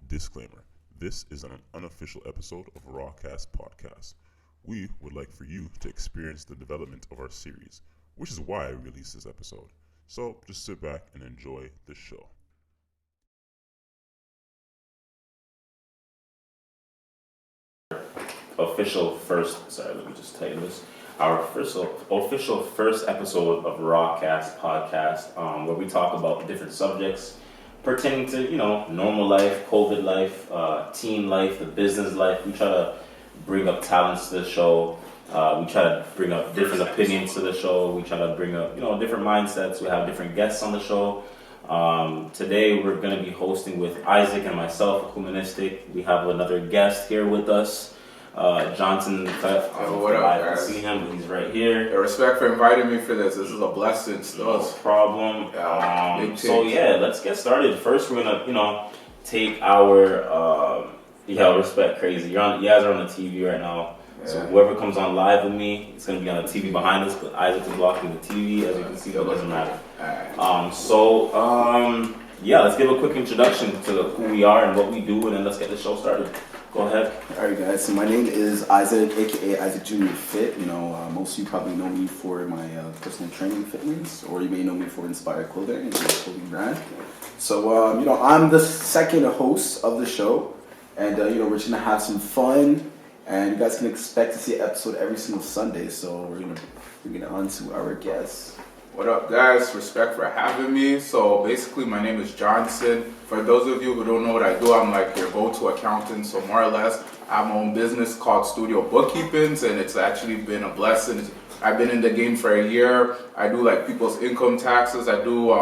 Disclaimer: this is an unofficial episode of Rawcast Podcast. We would like for you to experience the development of our series, which is why I released this episode. So just sit back and enjoy the show. Let me just tell you this. Our official first episode of Rawcast Podcast, where we talk about different subjects pertaining to, normal life, COVID life, teen life, the business life. We try to bring up talents to the show. We try to bring up different opinions to the show. We try to bring up, different mindsets. We have different guests on the show. Today we're going to be hosting with Isaac and myself, Humanistic. We have another guest here with us. Johnson, what up, guys? See him, he's right here. Yeah, respect for inviting me for this. This is a blessing. No problem. Let's get started. First, we're gonna, take our respect crazy. You guys are on the TV right now. Yeah. So whoever comes on live with me, it's gonna be on the TV behind us. But Isaac is blocking the TV, as you can see. It doesn't matter. Let's give a quick introduction to who we are and what we do, and then let's get the show started. Go ahead. Alright guys, so my name is Isaac, aka Isaac Jr. Fit. Most of you probably know me for my personal training fitness, or you may know me for Inspired Clothing, it's a clothing brand. So, I'm the second host of the show, and we're just gonna have some fun, and you guys can expect to see an episode every single Sunday. So we're gonna bring it on to our guests. What up, guys? Respect for having me. So basically, my name is Johnson. For those of you who don't know what I do, I'm like your go-to accountant. So more or less, I have my own business called Studio Bookkeepings, and it's actually been a blessing. I've been in the game for a year. I do like people's income taxes. I do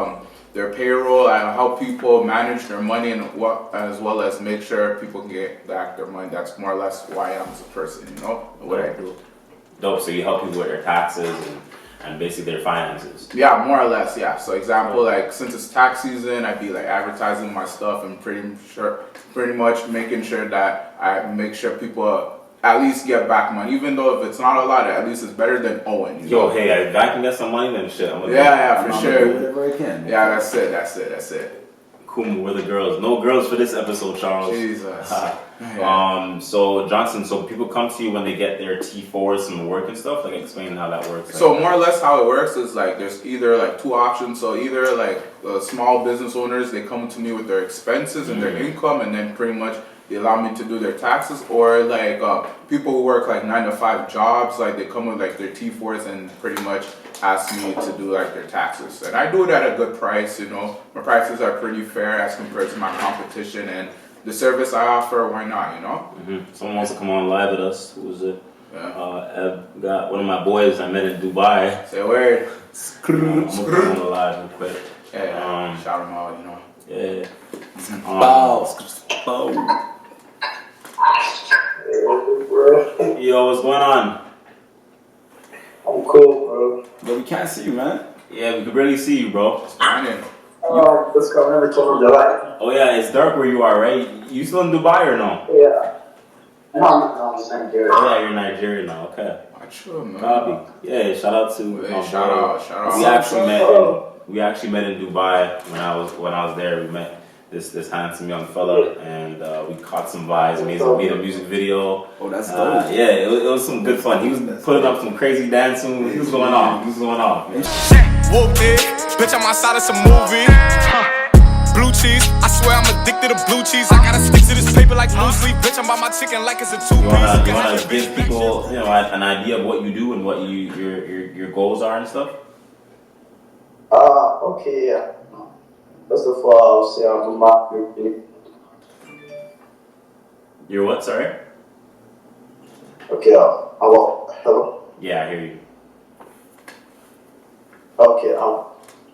their payroll. I help people manage their money, and as well as make sure people can get back their money. That's more or less who I am as a person, what I do. Dope. So you help people with their taxes and basically their finances. Yeah, more or less, yeah. So example, like since it's tax season, I'd be like advertising my stuff and pretty much making sure that I make sure people at least get back money. Even though if it's not a lot, at least it's better than owing. Hey, if I can get some money, then shit. I'm for sure. Whatever I can. Yeah, that's it. Cool, we're the girls. No girls for this episode, Charles. Jesus. So Johnson, so people come to you when they get their T4s from work and stuff. Like, explain how that works. So more or less, how it works is like there's either like two options. So either like small business owners, they come to me with their expenses and their income, and then pretty much they allow me to do their taxes. Or like people who work like 9-to-5 jobs, like they come with like their T4s and pretty much ask me to do like their taxes. And I do it at a good price. My prices are pretty fair as compared to my competition, and the service I offer, why not, Someone wants to come on live with us. Who is it? Yeah. Eb got one of my boys I met in Dubai. Say a word. I'm gonna come on the live real quick. Yeah, shout him out, Yeah. Yo, what's going on? I'm cool, bro. But we can't see you, man. Yeah, we can barely see you, bro. What's going on? Let's go. Never told me the light. Oh yeah, it's dark where you are, right? You still in Dubai or no? Yeah. No, I'm in Nigeria. Oh yeah, you're in Nigeria now. Okay. True, man. Copy. Yeah, shout out to. Shout out. We actually met in Dubai when I was there. We met this handsome young fella, and we caught some vibes. Made a music video. Oh, that's dope. Yeah, it was some good fun. He was putting up some crazy dancing. He was going off. Whooped it, bitch, I'm outside of some movie. Blue cheese, I swear I'm addicted to blue cheese. I gotta stick to this paper like blue sleep. Bitch, I'm by my chicken like it's a two-piece. You wanna give people, an idea of what you do and what your goals are and stuff? Okay, yeah. First of all, I'll say I'm married. You're what, sorry? Okay, hello? Yeah, I hear you. Okay,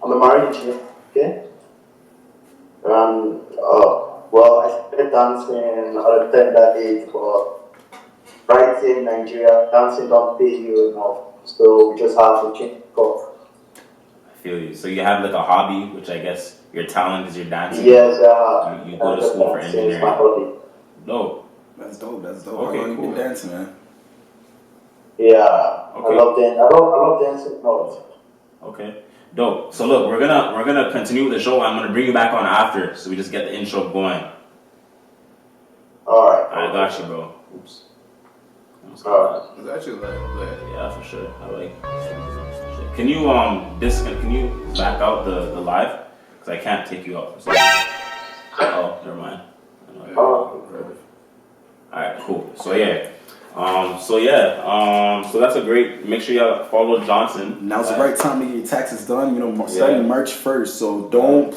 I'm a married engineer, okay? And, I started dancing at a tender age, but right here in Nigeria, dancing don't pay you enough, so we just have to change it up. I feel you. So you have like a hobby, which I guess your talent is your dancing? Yes, you go to school for engineering. My hobby. Dope. That's dope. Okay, How long cool. you been dancing, man? Yeah, Okay. I love dancing a lot. Okay. Dope. So look, we're gonna continue with the show. I'm gonna bring you back on after, so we just get the intro going. Alright. I got you, bro. Oops. Alright. It's actually lit. Yeah, for sure. I like. Can you can you back out the live? Cause I can't take you out. Oh, never mind. Alright, cool. So that's a great. Make sure y'all follow Johnson. Now's the right time to get your taxes done. You know, starting March 1st. So don't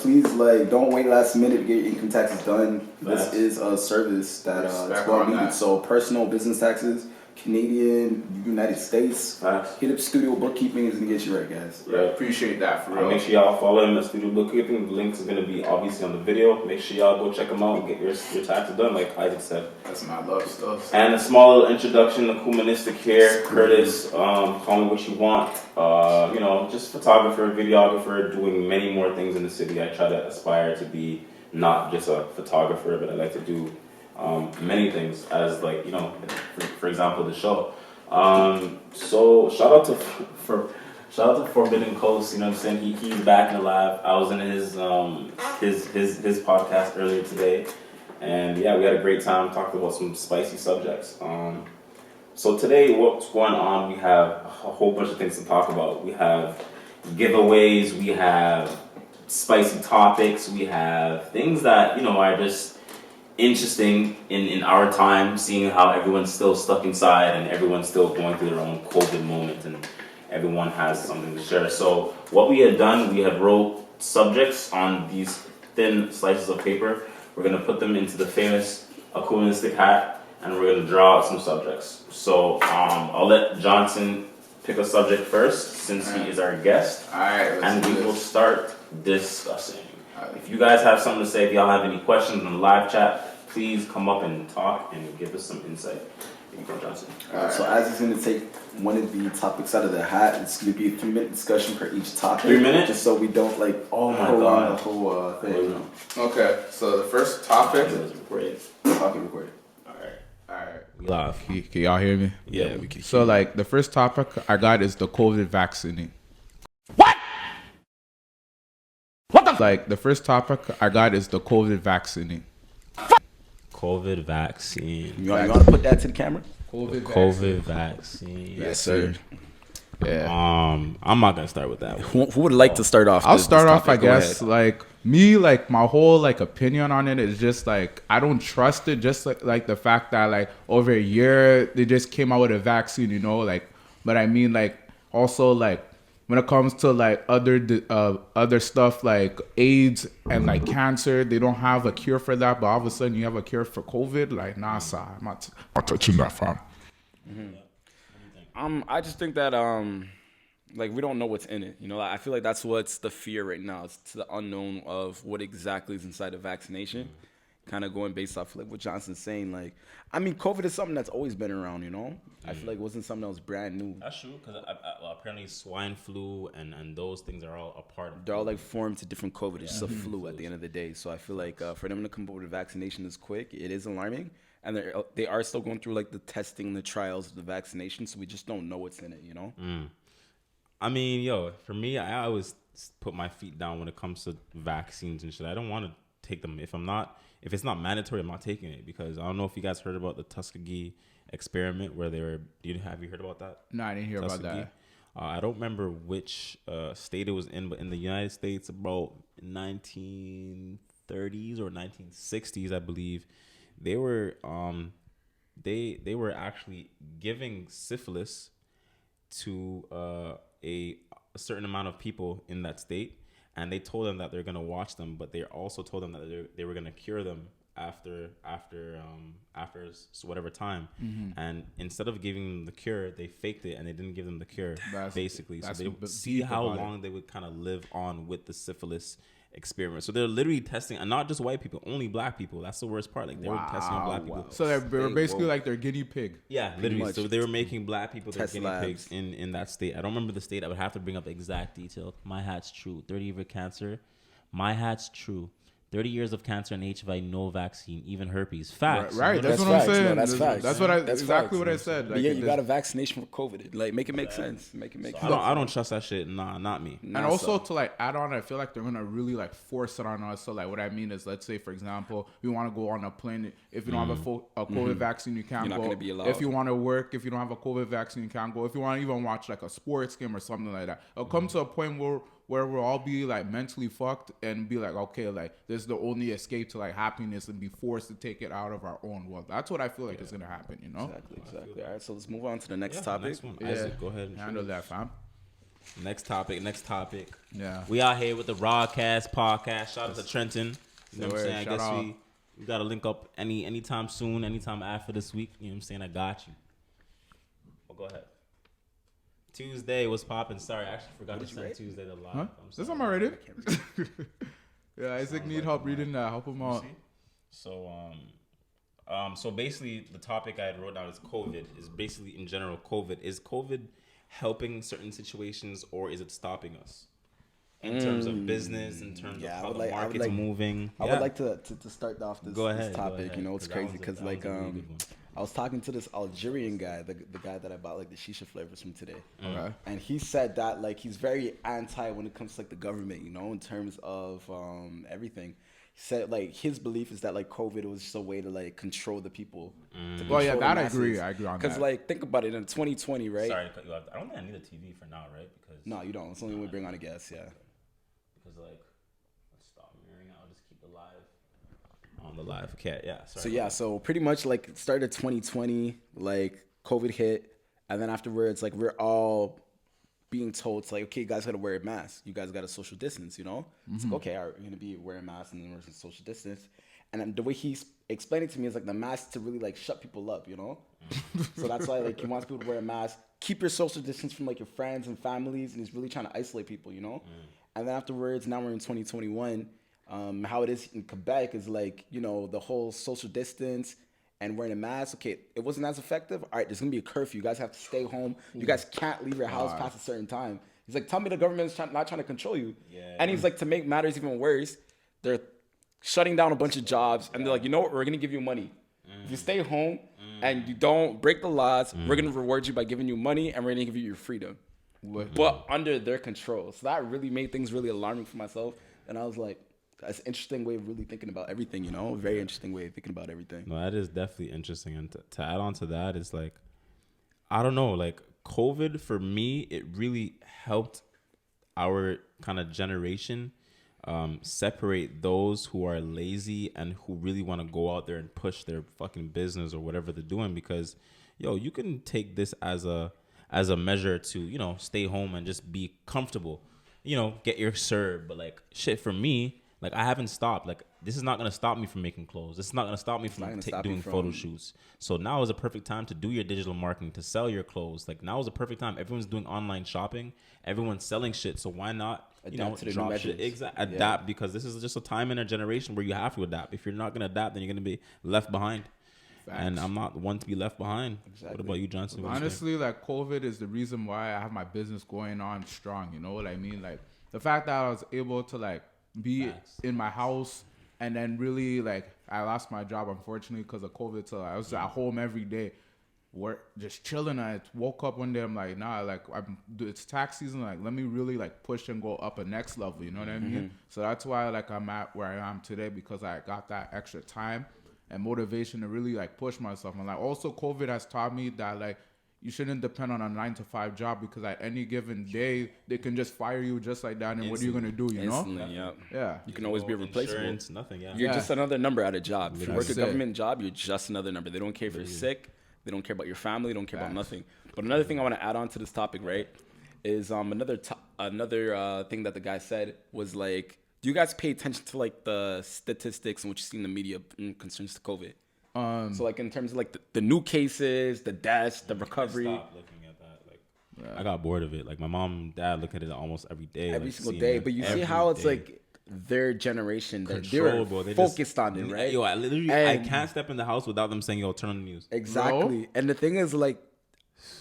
wait last minute to get your income taxes done. This is a service that is well needed. So personal business taxes, Canadian, United States. Hit up Studio Bookkeeping is gonna get you right, guys. Yeah, appreciate that for real. Make sure y'all follow him at Studio Bookkeeping. The link is gonna be obviously on the video. Make sure y'all go check him out and get your taxes done, like Isaac said. That's my love stuff. And a small little introduction to Humanistic here. Curtis, call me what you want. Just photographer, videographer, doing many more things in the city. I try to aspire to be not just a photographer, but I like to do many things as for example the show. So shout out to Forbidden Coast. You know what I'm saying? He's back and alive. I was in his podcast earlier today, and yeah, we had a great time talking about some spicy subjects. So today, what's going on? We have a whole bunch of things to talk about. We have giveaways. We have spicy topics. We have things that are just interesting in our time, seeing how everyone's still stuck inside and everyone's still going through their own COVID moment, and everyone has something to share. So what we had done, we had wrote subjects on these thin slices of paper. We're going to put them into the famous Akumanistic hat, and we're going to draw out some subjects. So I'll let Johnson pick a subject first, since he is our guest. All right, and we will start discussing. If you guys have something to say, if y'all have any questions in the live chat, please come up and talk and give us some insight. Here you go, Johnson. So as he's going to take one of the topics out of the hat, it's going to be a 3-minute discussion for each topic. 3 minutes? Just so we don't my God. the whole thing. Okay, so the first topic. Talking recorded. Alright. We live. Can y'all hear me? Yeah, we can. So the first topic I got is the COVID vaccine. The first topic I got is the COVID vaccine. COVID vaccine. You want to put that to the camera? COVID vaccine. Yes, sir. Yeah. I'm not gonna start with that. Who would like to start off? I'll start off, I guess. My whole opinion on it is just I don't trust it. Just like the fact that over a year they just came out with a vaccine, But I mean also when it comes to other stuff like AIDS and cancer, they don't have a cure for that. But all of a sudden you have a cure for COVID. Nah, sir, I'm not touching that, fam. I just think that we don't know what's in it. I feel like that's what's the fear right now. It's the unknown of what exactly is inside the vaccination. Kind of going based off what Johnson's saying. COVID is something that's always been around. I feel like it wasn't something that was brand new. That's true, because apparently swine flu and those things are all a part of. They're all formed to different COVID. It's just a flu at the end of the day. So I feel like for them to come up with a vaccination this quick, it is alarming. And they are still going through the testing, the trials of the vaccination, so we just don't know what's in it, I mean, for me, I always put my feet down when it comes to vaccines and shit. I don't want to take them if it's not mandatory. I'm not taking it, because I don't know if you guys heard about the Tuskegee experiment where have you heard about that? No, I didn't hear about that. I don't remember which state it was in, but in the United States, about 1930s or 1960s, I believe. They were they were actually giving syphilis to a certain amount of people in that state, and they told them that they're gonna watch them, but they also told them that they were gonna cure them after whatever time. And instead of giving them the cure, they faked it and they didn't give them the cure. So they would see how long they would kind of live on with the syphilis experiment. So they're literally testing, and not just white people, only black people. That's the worst part. They were testing on black people. So they were basically their guinea pig. Yeah, literally. So they were making black people their guinea labs. pigs in that state. I don't remember the state. I would have to bring up the exact detail. My hat's true. 30 year cancer. My hat's true. 30 years of cancer and HIV, no vaccine, even herpes. Facts. Right. You know That's That's what I'm facts. saying. No, that's facts. That's what I That's exactly facts. what I said. But Like, yeah, it you does- got a vaccination for COVID. Like, make it make sense. Make it make sense. I don't trust that shit. Nah, not me. And also to like add on, I feel like they're gonna really like force it on us. So like what I mean is, let's say for example, you want to go on a plane. If you don't have a COVID vaccine, you can't You're not go. gonna be allowed. If you want to work, if you don't have a COVID vaccine, you can't go. If you want to even watch like a sports game or something like that, it'll come to a point where we'll all be like mentally fucked and be like, okay, like this is the only escape to like happiness and be forced to take it out of our own world. That's what I feel like is gonna happen. You know? Exactly. All right, so let's move on to the next topic. Next one. Isaac, go ahead. And Handle that, fam. Next topic. Yeah. We out here with the Rawcast podcast. Shout out to Trenton. You know what I'm word. saying? I Shout guess out. we got to link up anytime soon, anytime after this week. You know what I'm saying? I got you. Well, go ahead. Tuesday was popping. Sorry, I actually forgot to send Tuesday the live. Huh? I'm This sorry. I'm already. Yeah, Isaac need help reading that. Help him out. So, so basically, the topic I had wrote down is COVID. Is basically in general COVID. Is COVID helping certain situations or is it stopping us? In terms of business, in terms of how the market's moving. I would like to start off this, Go ahead, this go topic. ahead, You know, it's 'cause that crazy was a- because that was a really good one. I was talking to this Algerian guy, the guy that I bought like the shisha flavors from today, Okay. and he said that like he's very anti when it comes to like the government. You know, in terms of everything. He said like his belief is that like COVID was just a way to like control the people. to Well, yeah, control the that I masses. agree. I agree on Because that. like think about it in 2020, right? Sorry to cut you off. I don't think I need a TV for now, right? Because No, you don't. It's only when we bring on a guest. Yeah. Because like, let's stop mirroring. I'll just keep the live on the live. Okay, yeah. Sorry. So yeah, so pretty much like it started 2020, like COVID hit, and then afterwards, like we're all being told to like, okay, you guys gotta wear a mask. You guys gotta social distance, you know? It's like, okay, all right, we're gonna be wearing masks and then we're gonna social distance. And then the way he's explaining to me is like the mask to really like shut people up, you know? So that's why like he wants people to wear a mask, keep your social distance from like your friends and families, and he's really trying to isolate people, you know? And then afterwards, now we're in 2021. How it is in Quebec is like, you know, the whole social distance and wearing a mask. Okay, it wasn't as effective. All right, there's gonna be a curfew. You guys have to stay home. You guys can't leave your house past a certain time. He's like, tell me the government's not trying to control you. Yeah. And he's like, to make matters even worse, they're shutting down a bunch of jobs, and they're like, you know what? We're gonna give you money. If you stay home and you don't break the laws, we're gonna reward you by giving you money, and we're gonna give you your freedom. But under their control. So that really made things really alarming for myself. And I was like, that's an interesting way of really thinking about everything, you know? Very interesting way of thinking about everything. No, that is definitely interesting. And to add on to that is like, I don't know, like COVID for me, it really helped our kind of generation separate those who are lazy and who really want to go out there and push their fucking business or whatever they're doing. Because, yo, you can take this as a measure to, you know, stay home and just be comfortable, you know, get your SERB. But like shit for me, like I haven't stopped. Like this is not gonna stop me from making clothes. This is not gonna stop me from doing photo shoots. So now is a perfect time to do your digital marketing, to sell your clothes. Like now is a perfect time. Everyone's doing online shopping. Everyone's selling shit. So why not, you know, Adapt to the new drop shit? measures. Adapt, because this is just a time in a generation where you have to adapt. If you're not gonna adapt, then you're gonna be left behind. And I'm not one to be left behind. What about you, Johnson? What do you think? Honestly, like COVID is the reason why I have my business going on strong. You know what I mean? Like the fact that I was able to like be in my house and then really like I lost my job unfortunately because of COVID. So I was at home every day, work just chilling. I woke up one day. I'm like, nah, like it's tax season. Like let me really like push and go up a next level. You know what I mean? So that's why like I'm at where I am today, because I got that extra time and motivation to really like push myself. And like also COVID has taught me that like you shouldn't depend on a 9-to-5 job, because at any given day they can just fire you just like that. And what are you gonna do? You know? Instantly, yeah. Yeah. You can always be replaceable. Insurance, nothing. Yeah. You're just another number at a job. If you work a That's it. government job, you're just another number. They don't care if you're sick. They don't care about your family. They don't care about nothing. But another thing I want to add on to this topic, right, is another thing that the guy said was like, do you guys pay attention to like the statistics and what you see in the media in concerns to COVID? So like in terms of like the new cases, the deaths, the recovery. Stop looking at that. Like, I got bored of it. Like my mom and dad look at it almost every day. Every like, single seeing day. it But you see every how it's day. like their generation, they're Controllable. They focused on it, right? Yo, I literally I And- can't step in the house without them saying, "Yo, turn on the news." Exactly. Bro. And the thing is, like,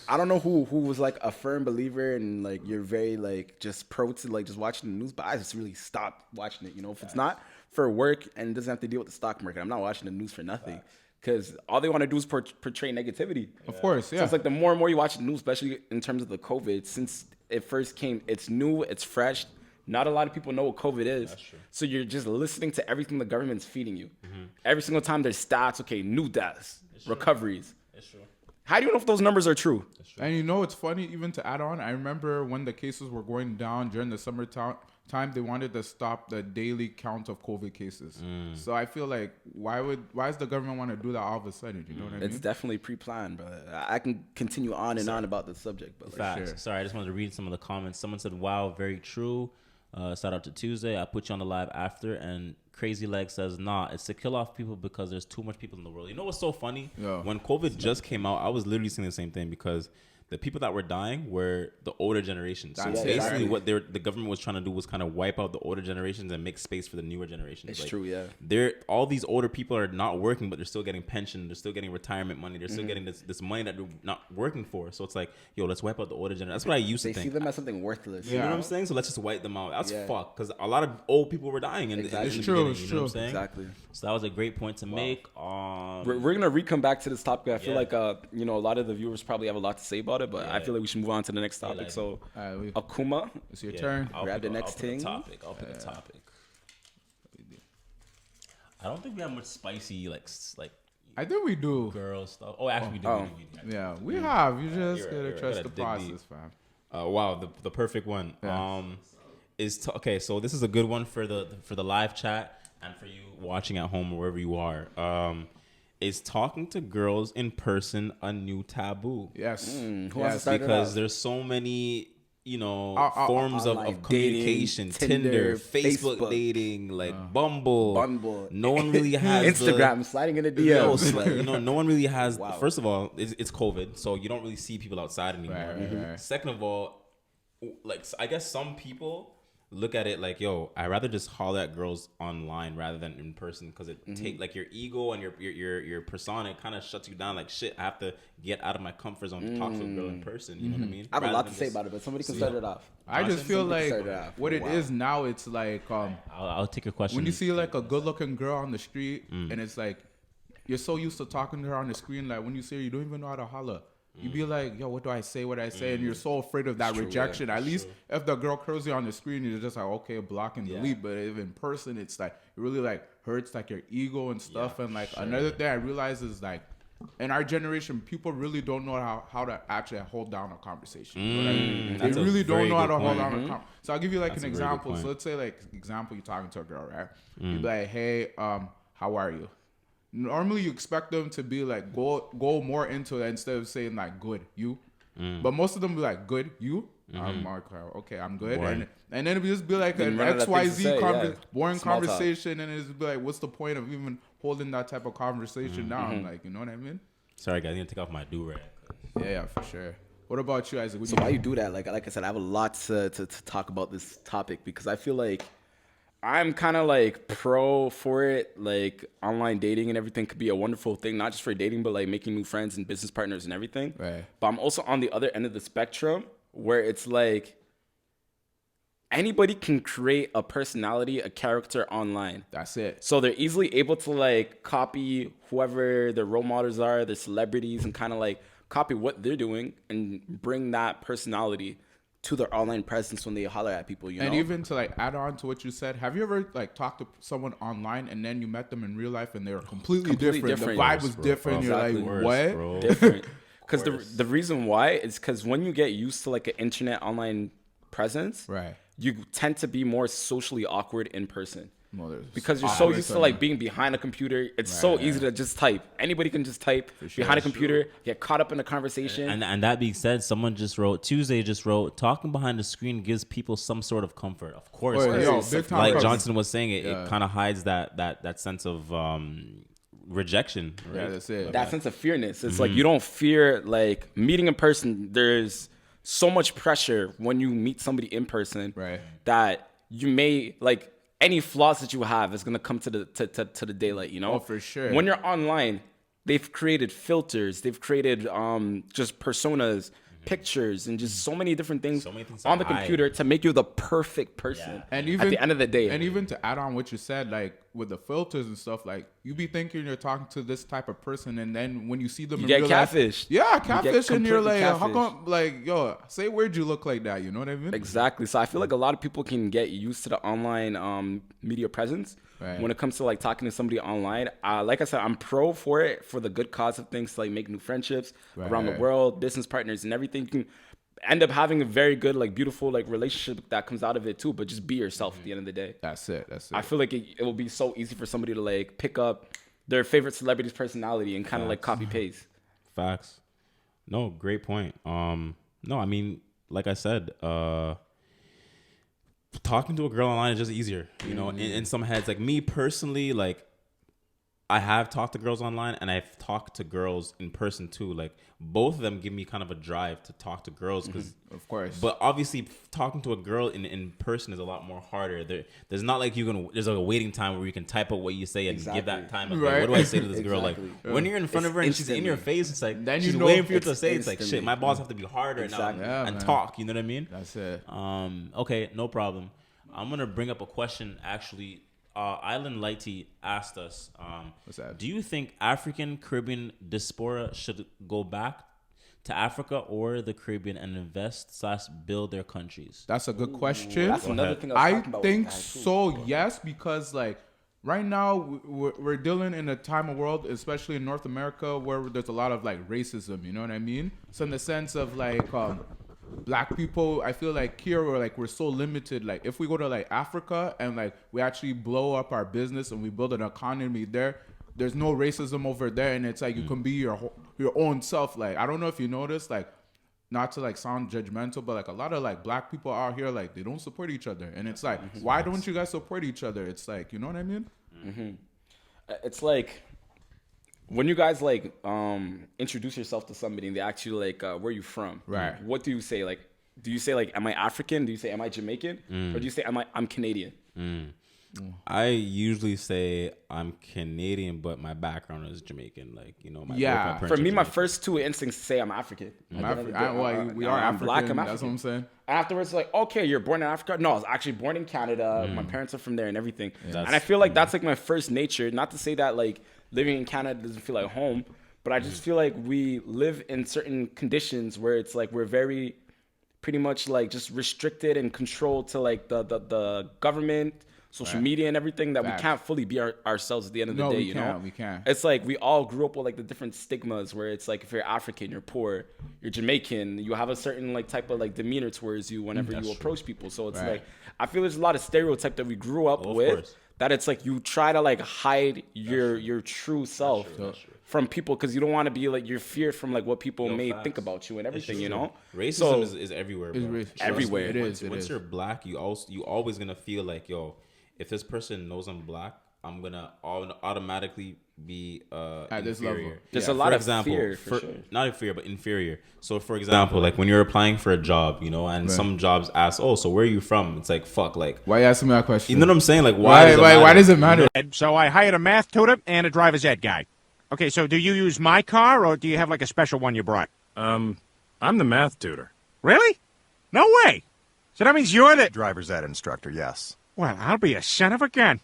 I don't know who was like a firm believer and like you're very like just pro to like just watching the news, but I just really stopped watching it. You know, if it's not for work and doesn't have to deal with the stock market. I'm not watching the news for nothing. Because all they want to do is portray negativity. Of course, yeah. So it's like the more and more you watch the news, especially in terms of the COVID, since it first came, it's new, it's fresh. Not a lot of people know what COVID is. That's true. So you're just listening to everything the government's feeding you. Every single time there's stats, okay, new deaths, recoveries. It's true. How do you know if those numbers are true? And you know, it's funny, even to add on, I remember when the cases were going down during the summertime, they wanted to stop the daily count of COVID cases. So I feel like, why does the government want to do that all of a sudden? You know what I mean? It's definitely pre-planned, but I can continue on and on about the subject. But Facts. Sure. Sorry, I just wanted to read some of the comments. Someone said, "Wow, very true." Shout out to Tuesday. I put you on the live after, and Crazy Leg says, "Nah, it's to kill off people because there's too much people in the world." You know what's so funny? Yeah. When COVID just came out, I was literally saying the same thing because the people that were dying were the older generations. So That's basically, it. what the government was trying to do was kind of wipe out the older generations and make space for the newer generations. It's true, yeah. All these older people are not working, but they're still getting pension. They're still getting retirement money. They're still getting this money that they're not working for. So it's like, yo, let's wipe out the older generation. That's what I used they to see think. them as something worthless. You know what I'm saying? So let's just wipe them out. That's Yeah. fuck. Because a lot of old people were dying in, Exactly. in the It's true, beginning. it's You know what I'm true. saying? Exactly. So that was a great point to make. We're gonna come back to this topic. I feel like a lot of the viewers probably have a lot to say about it, but I feel like we should move on to the next topic. like- So Alright, Akuma, it's your turn. I'll Grab pick the a- next I'll pick a thing. topic. I'll pick a topic. I don't think we have much spicy like I think we do. girl stuff. Oh, actually, we do. Oh. We do. Yeah, we have. You just you're right, gotta you're right. trust Gotta the dig process, deep. fam. Wow, the perfect one. Yeah. Okay. So this is a good one for the live chat and for you watching at home or wherever you are. Is talking to girls in person a new taboo? Yes. who wants to Yes. start? Because there's so many forms of online communication, dating, Tinder, Tinder, Facebook, Facebook. dating, like Bumble. No one really has Instagram, sliding in the Yo, DMs. no one really has. Wow. First of all, it's COVID, so you don't really see people outside anymore. Right. Second of all, like I guess some people look at it like, yo, I'd rather just holler at girls online rather than in person because it take like your ego and your persona, it kind of shuts you down. Like shit, I have to get out of my comfort zone to talk to a girl in person. You know what I mean? I have a Rather lot than to say just- about it, but somebody can start it off. I just feel like start it off. what it Wow. is now, it's like I'll take your question. when you see like a good looking girl on the street and it's like you're so used to talking to her on the screen, like when you see her, you don't even know how to holler. You be like, yo, what do I say? What do I say? And you're so afraid of that rejection. At least if the girl curls you on the screen, you're just like, okay, block and delete. But if in person, it's like, it really like hurts like your ego and stuff. And like another thing I realize is like, in our generation, people really don't know how to actually hold down a conversation. You know what I mean? They That's a really don't very know how good to hold point. down a conversation. So I'll give you like That's an a very good example. point. So let's say like, example, you're talking to a girl, right? You be like, hey, how are you? Normally you expect them to be like go more into it instead of saying like good you, but most of them be like good you. I'm like, okay, I'm good, Boring. and then it would just be like an Then run out of things to say, XYZ boring Small talk. conversation, and it's be like, what's the point of even holding that type of conversation down? Like, you know what I mean? Sorry, guys, I need to take off my do-rag. Yeah, for sure. What about you, Isaac? What So do why you do that? Like I said, I have a lot to talk about this topic because I feel like I'm kind of like pro for it. Like online dating and everything could be a wonderful thing, not just for dating, but like making new friends and business partners and everything. Right. But I'm also on the other end of the spectrum where it's like anybody can create a personality, a character online. That's it. So they're easily able to like copy whoever their role models are, their celebrities, and kind of like copy what they're doing and bring that personality to their online presence when they holler at people, you know? And even to like add on to what you said, have you ever like talked to someone online and then you met them in real life and they were completely different? The vibe was different. You're Exactly. like, Worse, what? bro. different. Because the reason why is because when you get used to like an internet online presence, Right. you tend to be more socially awkward in person. Well, there's Because you're so awkward used to from- like being behind a computer, it's so easy to just type. Anybody can just type behind a computer, get caught up in a conversation. And that being said, Tuesday just wrote, talking behind the screen gives people some sort of comfort. Of course, Oh, right? yo, big time Like comfort. Johnson was saying, it kind of hides that sense of rejection. Right? Yeah, that's it. That sense of fearness. It's like you don't fear like meeting in person. There's so much pressure when you meet somebody in person Right. that you may like any flaws that you have is gonna come to the daylight, you know? Oh, for sure. When you're online, they've created filters, they've created just personas, pictures, and just so many different things, So many things on the to hide. computer to make you the perfect person. And even at the end of the day. and even to add on what you said, like with the filters and stuff, like you be thinking you're talking to this type of person, and then when you see them, You in get real life- catfished. Yeah, You get catfish, and you're like, completely how come? Like, yo, say where'd you look like that? You know what I mean? Exactly. So I feel like a lot of people can get used to the online media presence Right. when it comes to like talking to somebody online. Like I said, I'm pro for it for the good cause of things, to, like make new friendships around the Right. world, business partners, and everything. You can end up having a very good, like beautiful, like relationship that comes out of it too. But just be yourself at the end of the day. That's it. That's it. I feel like it will be so easy for somebody to like pick up their favorite celebrity's personality and kind of like copy paste. Facts. No, great point. No, I mean, like I said, talking to a girl online is just easier. You know, in some heads, like me personally, like I have talked to girls online and I've talked to girls in person too. Like both of them give me kind of a drive to talk to girls because, of course. but obviously talking to a girl in person is a lot more harder. There's not like there's like a waiting time where you can type out what you say and give that time. Like, Right. what do I say to this girl? Like Exactly. when you're in front of her and It's she's in your instantly. face, it's like Then you she's know waiting for you it's to say. It's like instantly. shit. My balls have to be harder Exactly. now Yeah, and man. talk. You know what I mean? That's it. Okay, no problem. I'm gonna bring up a question. Actually, Island Lighty asked us, What's that? do you think African Caribbean diaspora should go back to Africa or the Caribbean and invest / build their countries? That's a good question. That's another ahead. thing I was I talking about. think with that, too. so, yes, because like right now we're dealing in a time of world, especially in North America, where there's a lot of like racism. You know what I mean? So in the sense of like black people, I feel like here we're so limited. Like if we go to like Africa and like we actually blow up our business and we build an economy there, there's no racism over there, and it's like you can be your own self. Like I don't know if you notice, like not to like sound judgmental, but like a lot of like black people out here, like they don't support each other, and it's like why don't you guys support each other? It's like, you know what I mean? It's like when you guys like introduce yourself to somebody and they ask you like where you from, Right. What do you say? Like, do you say like am I African? Do you say am I Jamaican? Or do you say I'm Canadian? I usually say I'm Canadian, but my background is Jamaican. Like, you know, my Yeah. both my For parents me, are my Jamaican. first two instincts say I'm African. At the end of the day, We are I'm African. black, I'm That's what African. I'm saying. Afterwards, like, okay, you're born in Africa. No, I was actually born in Canada. My parents are from there and everything. And I feel like that's like my first nature. Not to say that like living in Canada doesn't feel like home, but I just feel like we live in certain conditions where it's like we're very pretty much like just restricted and controlled to like the government, social media and everything, that Facts. we can't fully be ourselves at the end of the No, day, we you can't, know? we can't. It's like we all grew up with like the different stigmas where it's like if you're African, you're poor, you're Jamaican, you have a certain like type of like demeanor towards you whenever you approach people. So it's Right. like I feel there's a lot of stereotype that we grew up Of with course. that it's like you try to like hide your true self from people because you don't want to be like you're feared from like what people may think about you and everything, you know? Racism So- is everywhere, It's bro. racist. Everywhere. It is. Once you're black, you always gonna feel like, yo, if this person knows I'm black, I'm gonna automatically be At this inferior. level. There's Yeah. a lot For of example, fear for sure. not inferior, but inferior. So, for example, like when you're applying for a job, you know, and some jobs ask, "Oh, so where are you from?" It's like, fuck, like, Why you asking me that question? you know what I'm saying? Like, why? Why does it matter? So I hired a math tutor and a driver's ed guy. Okay, so do you use my car or do you have like a special one you brought? I'm the math tutor. Really? No way. So that means you're the Driver's ed instructor, yes. Well, I'll be a son of a gun.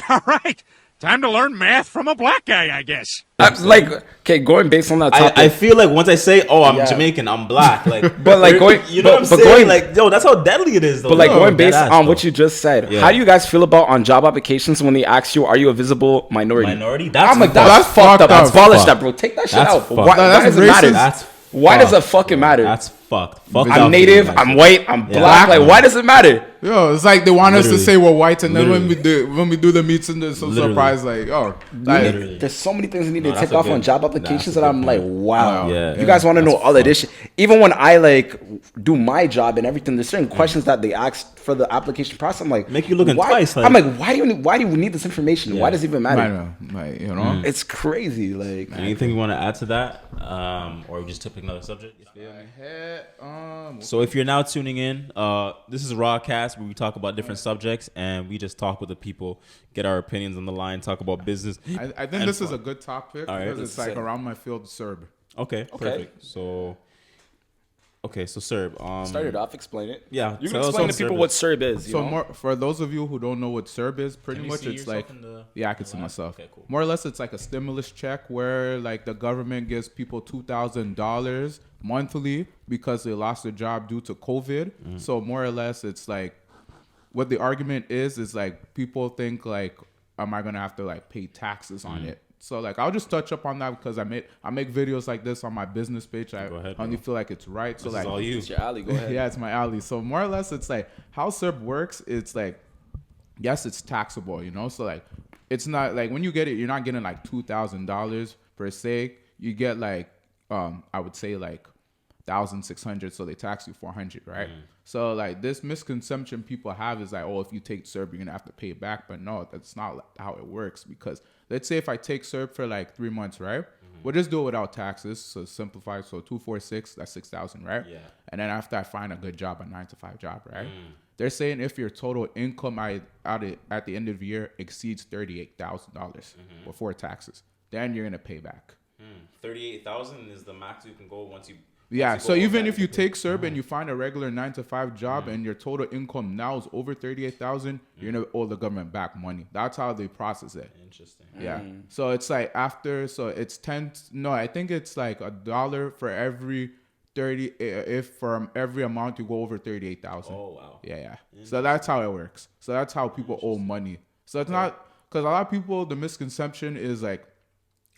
All right. Time to learn math from a black guy, I guess. Like, okay, going based on that topic. I feel like once I say, "Oh, I'm Yeah. Jamaican, I'm black," like, But, like, going- you know but- what but I'm saying? going- Like, yo, that's how deadly it is, though. But like Yo, going based deadass, on though. what you just said, Yeah. how do you guys feel about on job applications when they ask you, "Are you a visible minority?" Minority? That's I'm like, fucked. that's fucked up. That's Abolish fucked. that, bro. Take that shit That's out. fucked. Why, That's does it matter? racist. That's Why does it fucked, fucking bro. matter? That's fucked. Fuck I'm off native. with I'm that white. I'm Yeah. black. Like, Yeah. why does it matter? Yo, it's like they want us to Literally. say we're white, and then when Literally. we do the meets, and they're so Literally. surprised, like, oh, like, Literally. There's so many things that need No, to that's take a off on good- job that's applications a that good I'm like, point. wow. Yeah. You guys want to know That's all of this fucked. shit. Even when I like do my job and everything, there's certain questions that they ask for the application process. I'm like, Make you looking why? twice, like- I'm like, why do you need this information? Why does it even matter? I know, like, you know. It's crazy. Like, Anything you want to add to that, or just to pick another subject? So if you're now tuning in, this is Rawcast, where we talk about different subjects and we just talk with the people, get our opinions on the line, talk about business. I think and this is fun. a good topic All right, because let's it's like say. around my field, SERB. Okay, perfect. So Okay, so SERB. Start it off. Explain it. Yeah, You can tell us explain what to people SERB what is. SERB is. You So know? more for those of you who don't know what SERB is, pretty Can you much see it's yourself like in the- yeah, I can the see lab? myself. Okay, cool. More or less, it's like a stimulus check where like the government gives people $2,000 monthly because they lost their job due to COVID. So more or less, it's like what the argument is like people think like, am I gonna have to like pay taxes on it? So like I'll just touch up on that because I make videos like this on my business page. I Go ahead, only bro. feel like it's right. So This like is all you. It's your alley. Go ahead. yeah, it's my alley. So more or less, it's like how SERB works. It's like, yes, it's taxable, you know. So like, it's not like when you get it, you're not getting like $2,000 per se. You get like, I would say like 1,600. So they tax you 400, right? So like this misconception people have is like, oh, if you take SERB, you're gonna have to pay it back. But no, that's not how it works. Because let's say if I take SERB for like 3 months, right? We'll just do it without taxes. So simplify. So 246, that's 6,000, right? Yeah. And then after I find a good job, a 9-to-5 job, right? They're saying if your total income at the end of the year exceeds $38,000 before taxes, then you're gonna pay back. 38,000 is the max you can go once you. Yeah. once So go even over if that, you can take pay. SERB and you find a regular 9-to-5 job and your total income now is over 38,000, you're gonna owe the government back money. That's how they process it. Interesting. Yeah. So it's like so it's 10. No, I think it's like $1 for every 30. If from every amount you go over 38,000. Oh wow. Yeah. So that's how it works. So that's how people owe money. So it's not because a lot of people the misconception is like,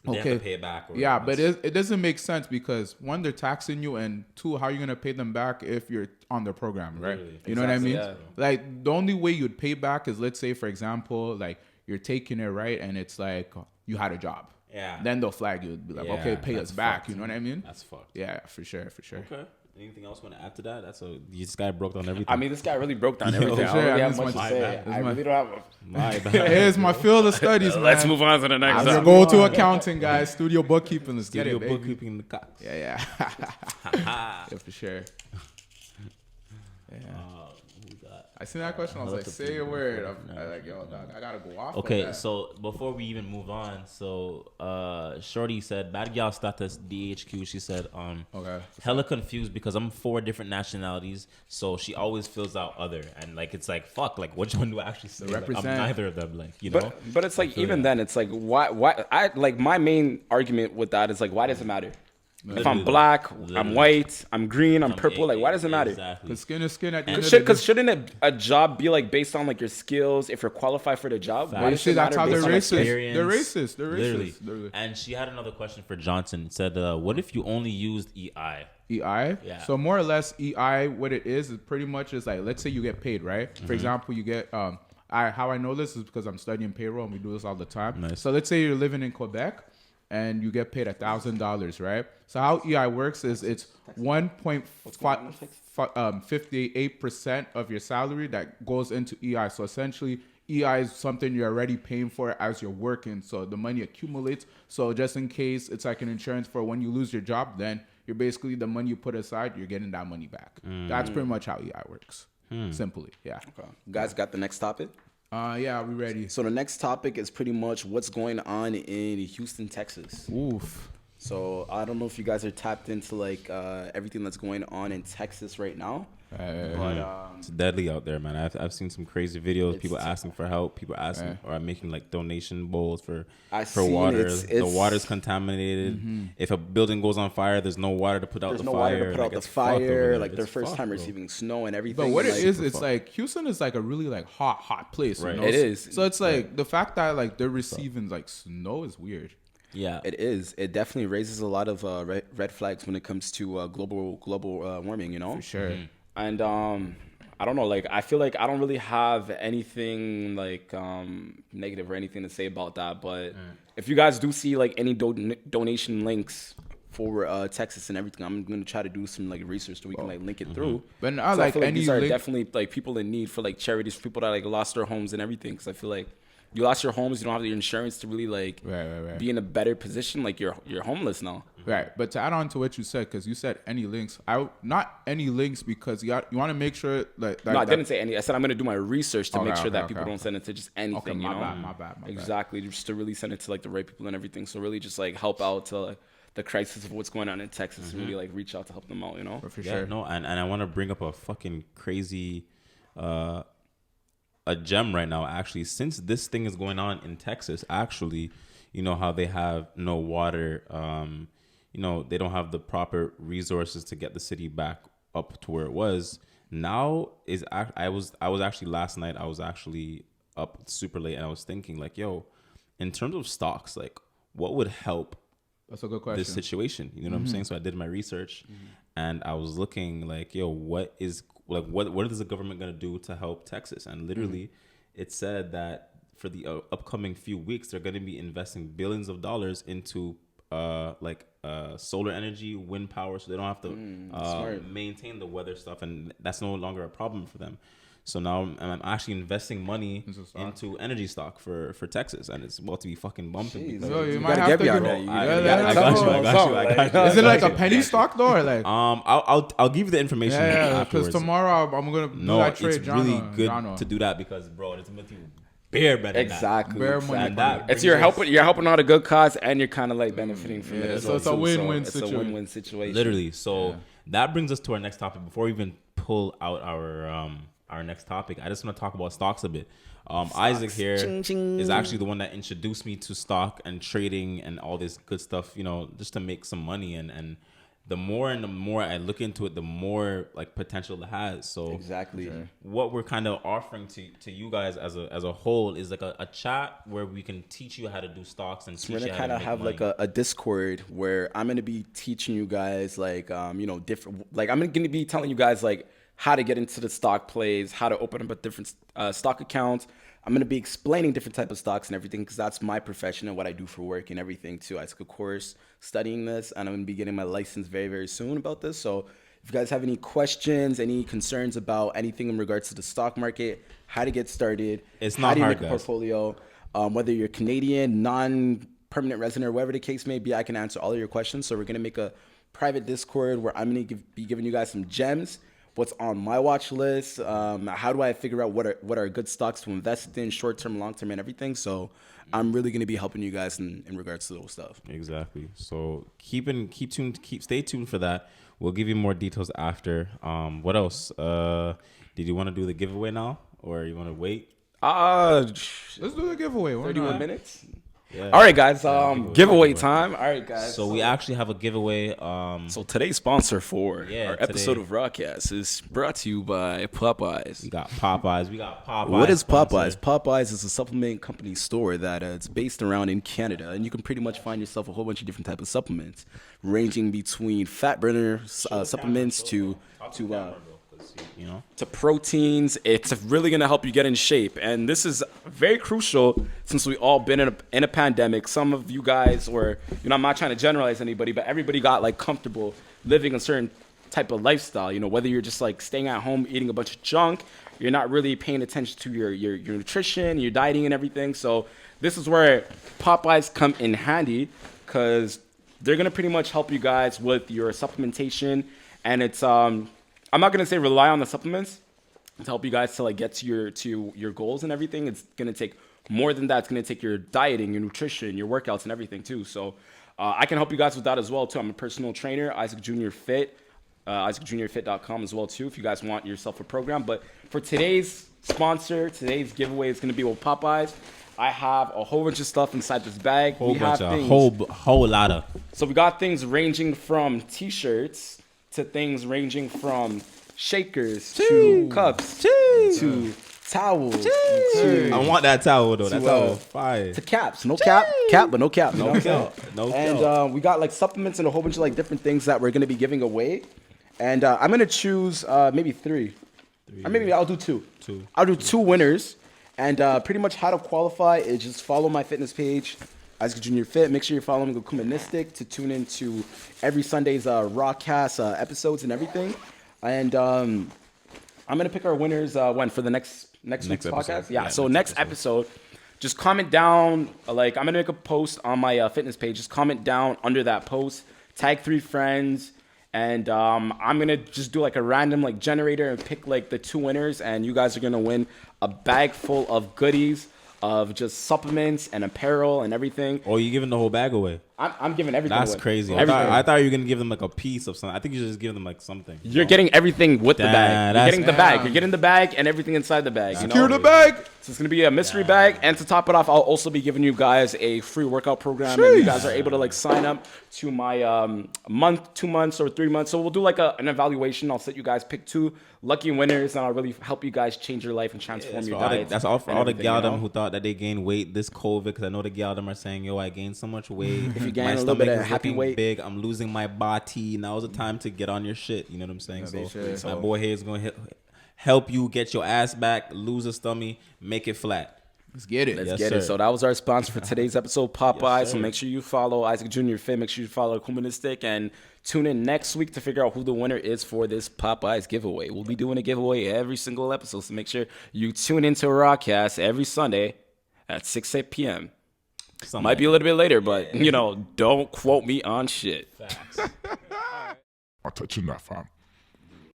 They have okay, to pay it back. Or yeah, but it's- it doesn't make sense because one, they're taxing you, and two, how are you gonna pay them back if you're on the program, right? Literally. You know what I mean? Exactly, Like the only way you'd pay back is let's say, for example, like you're taking it right, and it's like you had a job. Yeah. Then they'll flag you, be like, Yeah, okay, pay us that's back. fucked. You know what I mean? That's fucked. Yeah, for sure. Okay. Anything else want to add to that? This guy broke down everything. I mean, this guy really broke down Yo, everything. I sure, don't really I have mean, much it's to my say. bad. I really don't have. my bad. Here's my field of studies, man. Let's move on to the next. I'm topic. gonna go to accounting, guys. Studio bookkeeping. Let's Studio get it, baby. bookkeeping in the cox. Yeah. Yeah, for sure. Yeah. I seen that question. I was like, say a word. I'm like, yo, dog, I gotta go off. on Okay, that. so before we even move on, Shorty said, bad gal status DHQ. She said, Okay. hella confused because I'm 4 different nationalities, so she always fills out other, and like it's like fuck, like which one do I actually say? Like, I'm represent. neither of them, like you know. But it's like feel even that. then, it's like why I like my main argument with that is like why does it matter? If I'm Literally. black, I'm Literally. white, I'm green, I'm purple. Like why does it matter? Exactly. Cause skin is skin at the end of the day. Because shouldn't a job be like based on like your skills if you're qualified for the job? Facts. Why You does see, it that's matter how they're based on racist. experience? They're racist. They're Literally. racist. Literally. And she had another question for Johnson. It said, what if you only used EI? EI. Yeah. So more or less, EI, what it is pretty much is like, let's say you get paid, right? Mm-hmm. For example, you get how I know this is because I'm studying payroll and we do this all the time. Nice. So let's say you're living in Quebec and you get paid $1,000, right? So how EI works is it's 1.58% of your salary that goes into EI. So essentially, EI is something you're already paying for as you're working. So the money accumulates. So just in case it's like an insurance for when you lose your job, then you're basically the money you put aside, you're getting that money back. That's pretty much how EI works. Simply, yeah. Okay. Guys, got the next topic. Yeah, we ready. So the next topic is pretty much what's going on in Houston, Texas. Oof. So I don't know if you guys are tapped into like everything that's going on in Texas right now. But It's deadly out there, man. I've seen some crazy videos. People It's- asking for help. People asking or making like donation bowls for I for seen water. it's- The water's contaminated. If a building goes on fire, there's no water to put out there's the no fire. water to put out Like, the it's fucked over fire. there. Like their It's first fucked, time bro. receiving snow and everything. But what it like, is, it's like Houston is like a really like hot place. Right. You know? It is. So it's like the fact that like they're receiving like snow is weird. Yeah. It is. It definitely raises a lot of red flags when it comes to global warming. You know. For sure. And I don't know. Like I feel like I don't really have anything like negative or anything to say about that. But if you guys do see like any donation links for Texas and everything, I'm gonna try to do some like research so we can like link it through. But not So I like feel like any these are link- definitely like people in need for like charities, for people that like lost their homes and everything. Because I feel like you lost your homes, you don't have the insurance to really like Right. be in a better position. Like you're homeless now. Right, but to add on to what you said, because you said any links, not any links because you want to make sure like No, I didn't say any. I said I'm gonna do my research to Okay, make sure that okay, people okay. don't send it to just anything. Okay, you my know, bad, my bad. Exactly, just to really send it to like the right people and everything. So really, just like help out to the crisis of what's going on in Texas and really like reach out to help them out, you know? For Yeah, sure. no, and I want to bring up a fucking crazy a gem right now, actually. Since this thing is going on in Texas, actually, you know how they have no water, you know, they don't have the proper resources to get the city back up to where it was. Now is I was actually last night, I was actually up super late, and I was thinking like, yo, in terms of stocks, like what would help That's a good question. this situation? You know what I'm saying? So I did my research, and I was looking like, yo, what is the government gonna do to help Texas? And literally, it said that for the upcoming few weeks, they're gonna be investing billions of dollars into solar energy, wind power, so they don't have to maintain the weather stuff, and that's no longer a problem for them. So now I'm actually investing money into energy stock for Texas, and it's about to be fucking bumping. because- Yo, you You might gotta have get to me on give- that. You I gotta got you. Is it like a penny stock though, or like? I'll give you the information Yeah, afterwards. because tomorrow I'm gonna do No, that it's trade. really good Jono. to do that because, bro, it's with you bare better than that. Exactly. Bare money. And that It's you're helping out a good cause, and you're kind of like benefiting from it. Yeah, as so well, it's a too. win-win It's situation. a win-win situation. Literally. So that brings us to our next topic. Before we even pull out our next topic, I just want to talk about stocks a bit. Isaac here is actually the one that introduced me to stock and trading and all this good stuff, you know, just to make some money. And the more and the more I look into it, the more like potential it has. So Exactly. what we're kind of offering to you guys as a whole is like a chat where we can teach you how to do stocks and So teach we're you gonna how kind to of make have money. like a Discord where I'm gonna be teaching you guys like different, like I'm gonna be telling you guys like how to get into the stock plays, how to open up a different stock account. I'm gonna be explaining different type of stocks and everything because that's my profession and what I do for work and everything too. I took a course studying this, and I'm gonna be getting my license very, very soon about this. So if you guys have any questions, any concerns about anything in regards to the stock market, how to get started, It's how not do you hard, make a guys. portfolio, whether you're Canadian, non-permanent resident, or whatever the case may be, I can answer all of your questions. So we're gonna make a private Discord where I'm gonna be giving you guys some gems. What's on my watch list? How do I figure out what are good stocks to invest in, short term, long term, and everything? So I'm really gonna be helping you guys in regards to those stuff. Exactly. So stay tuned for that. We'll give you more details after. What else? Did you want to do the giveaway now, or you want to wait? Let's do the giveaway. Why 31 not? minutes. Yeah. All right, guys. giveaway. Giveaway time. All right, guys. So we actually have a giveaway. So today's sponsor for Yeah, our episode today- of Rockcast is brought to you by Popeyes. We got Popeyes. What is sponsor. Popeyes? Popeyes is a supplement company store that it's based around in Canada, and you can pretty much find yourself a whole bunch of different type of supplements, ranging between fat burner supplements to You know, to proteins. It's really going to help you get in shape. And this is very crucial since we all been in a pandemic. Some of you guys were, I'm not trying to generalize anybody, but everybody got like comfortable living a certain type of lifestyle. Whether you're just like staying at home, eating a bunch of junk, you're not really paying attention to your nutrition, your dieting and everything. So this is where Popeyes come in handy because they're going to pretty much help you guys with your supplementation. And it's, I'm not gonna say rely on the supplements to help you guys to like get to your goals and everything. It's gonna take more than that. It's gonna take your dieting, your nutrition, your workouts, and everything too. So I can help you guys with that as well too. I'm a personal trainer, Isaac Junior Fit, IsaacJuniorFit.com as well too. If you guys want yourself a program, but for today's sponsor, today's giveaway is gonna be with Popeyes. I have a whole bunch of stuff inside this bag. whole lot of. So we got things ranging from t-shirts to things ranging from shakers to cups to towels to, I want that towel though. That to, towel is fire. to caps. No cap, but no cap. You know what I'm saying? No And cap. we got like supplements and a whole bunch of like different things that we're gonna be giving away. And I'm gonna choose maybe three. Or maybe I'll do two. I'll do two winners. And pretty much how to qualify is just follow my fitness page, Isaac Junior Fit. Make sure you're following Gokumanistic to tune into every Sunday's Rawcast episodes and everything. And I'm gonna pick our winners for the next week's episode. podcast. Yeah, So next next episode, just comment down. Like I'm gonna make a post on my fitness page. Just comment down under that post. Tag 3 friends. And I'm gonna just do like a random like generator and pick like the two winners, and you guys are gonna win a bag full of goodies of just supplements and apparel and everything. Or you giving the whole bag away? I'm giving everything. That's away. crazy. Everything. I thought you were gonna give them like a piece of something. I think you should just give them like something. You're getting everything with the bag. You're that's- getting the bag. You're getting the bag and everything inside the bag. Secure the bag. So it's gonna be a mystery bag, and to top it off, I'll also be giving you guys a free workout program, and you guys are able to like sign up to my month, 2 months, or 3 months. So we'll do like an evaluation. I'll set you guys pick 2 lucky winners, and I'll really help you guys change your life and transform your diet. That's all for all the galdom who thought that they gained weight this COVID. Because I know the galdom are saying, "Yo, I gained so much weight. If you gain my a little stomach bit of is happy looking weight, big. I'm losing my body. Now's the time to get on your shit." You know what I'm saying? So my boy here is gonna help you get your ass back, lose a stomach, make it flat. Let's get it. Let's get it. So that was our sponsor for today's episode, Popeye. So make sure you follow Isaac Jr. Fit. Make sure you follow Humanistic, and tune in next week to figure out who the winner is for this Popeyes giveaway. We'll be doing a giveaway every single episode, so make sure you tune into Rawcast every Sunday at 6 p.m. Might be a little bit later, but, don't quote me on shit. I'm touching that, fam.